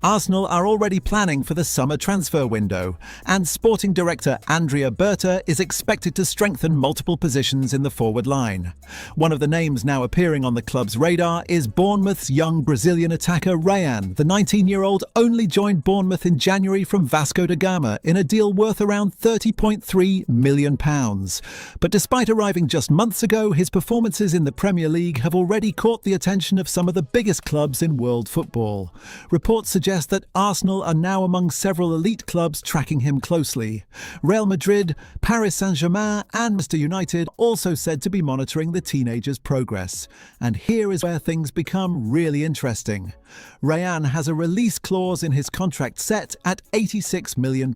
Arsenal are already planning for the summer transfer window, and sporting director Andrea Berta is expected to strengthen multiple positions in the forward line. One of the names now appearing on the club's radar is Bournemouth's young Brazilian attacker Ryan. The 19-year-old only joined Bournemouth in January from Vasco da Gama in a deal worth around £30.3 million. But despite arriving just months ago, his performances in the Premier League have already caught the attention of some of the biggest clubs in world football. Reports suggest that Arsenal are now among several elite clubs tracking him closely. Real Madrid, Paris Saint-Germain and Manchester United also said to be monitoring the teenager's progress. And here is where things become really interesting. Ryan has a release clause in his contract set at £86 million.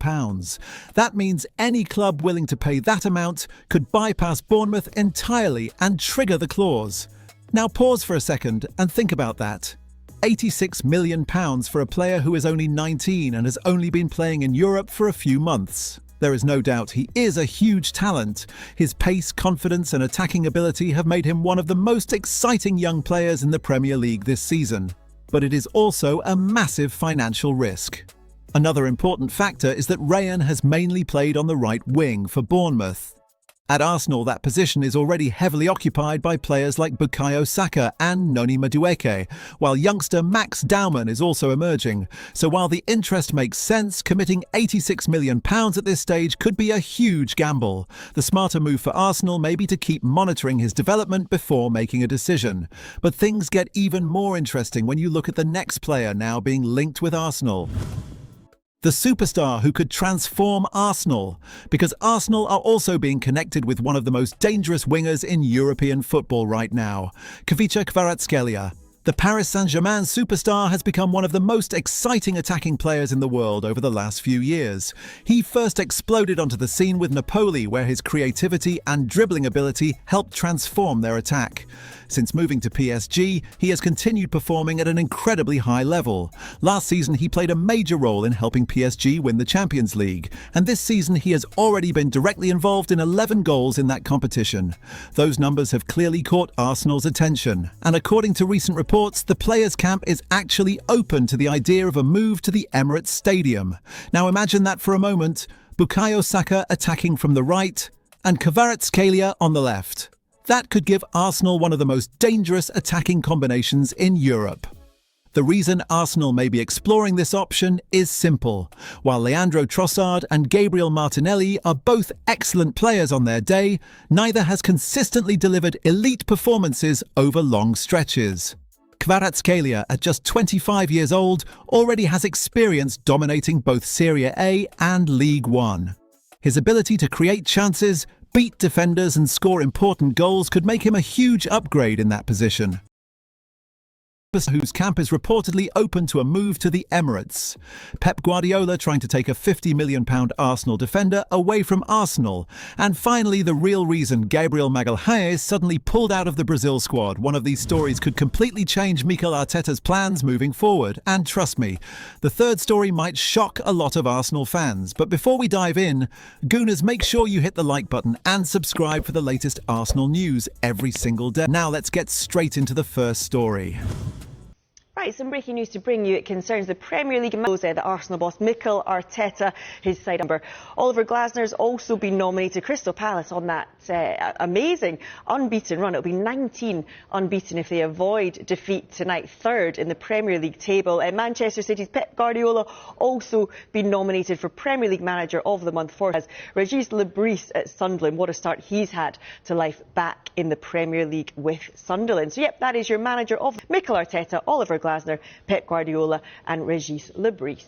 That means any club willing to pay that amount could bypass Bournemouth entirely and trigger the clause. Now pause for a second and think about that. £86 million for a player who is only 19 and has only been playing in Europe for a few months. There is no doubt he is a huge talent. His pace, confidence and attacking ability have made him one of the most exciting young players in the Premier League this season. But it is also a massive financial risk. Another important factor is that Ryan has mainly played on the right wing for Bournemouth. At Arsenal, that position is already heavily occupied by players like Bukayo Saka and Noni Madueke, while youngster Max Daumann is also emerging. So while the interest makes sense, committing £86 million at this stage could be a huge gamble. The smarter move for Arsenal may be to keep monitoring his development before making a decision. But things get even more interesting when you look at the next player now being linked with Arsenal. The superstar who could transform Arsenal, because Arsenal are also being connected with one of the most dangerous wingers in European football right now, Khvicha Kvaratskhelia. The Paris Saint-Germain superstar has become one of the most exciting attacking players in the world over the last few years. He first exploded onto the scene with Napoli, where his creativity and dribbling ability helped transform their attack. Since moving to PSG, he has continued performing at an incredibly high level. Last season, he played a major role in helping PSG win the Champions League, and this season he has already been directly involved in 11 goals in that competition. Those numbers have clearly caught Arsenal's attention, and according to recent reports, the players' camp is actually open to the idea of a move to the Emirates Stadium. Now imagine that for a moment: Bukayo Saka attacking from the right and Kvaratskhelia on the left. That could give Arsenal one of the most dangerous attacking combinations in Europe. The reason Arsenal may be exploring this option is simple. While Leandro Trossard and Gabriel Martinelli are both excellent players on their day, neither has consistently delivered elite performances over long stretches. Kvaratskhelia, at just 25 years old, already has experience dominating both Serie A and League One. His ability to create chances, beat defenders and score important goals could make him a huge upgrade in that position, whose camp is reportedly open to a move to the Emirates. Pep Guardiola trying to take a £50 million Arsenal defender away from Arsenal. And finally, the real reason Gabriel Magalhaes suddenly pulled out of the Brazil squad. One of these stories could completely change Mikel Arteta's plans moving forward. And trust me, the third story might shock a lot of Arsenal fans. But before we dive in, Gooners, make sure you hit the like button and subscribe for the latest Arsenal news every single day. Now let's get straight into the first story. Right, some breaking news to bring you. It concerns the Premier League the Arsenal boss Mikel Arteta, his side number. Oliver Glasner's also been nominated. Crystal Palace on that amazing unbeaten run. It'll be 19 unbeaten if they avoid defeat tonight, third in the Premier League table. Manchester City's Pep Guardiola also been nominated for Premier League Manager of the Month for as Régis Lebris at Sunderland. What a start he's had to life back in the Premier League with Sunderland. So yep, that is your manager of Mikel Arteta, Oliver Glasner, Pep Guardiola and Régis Lebris.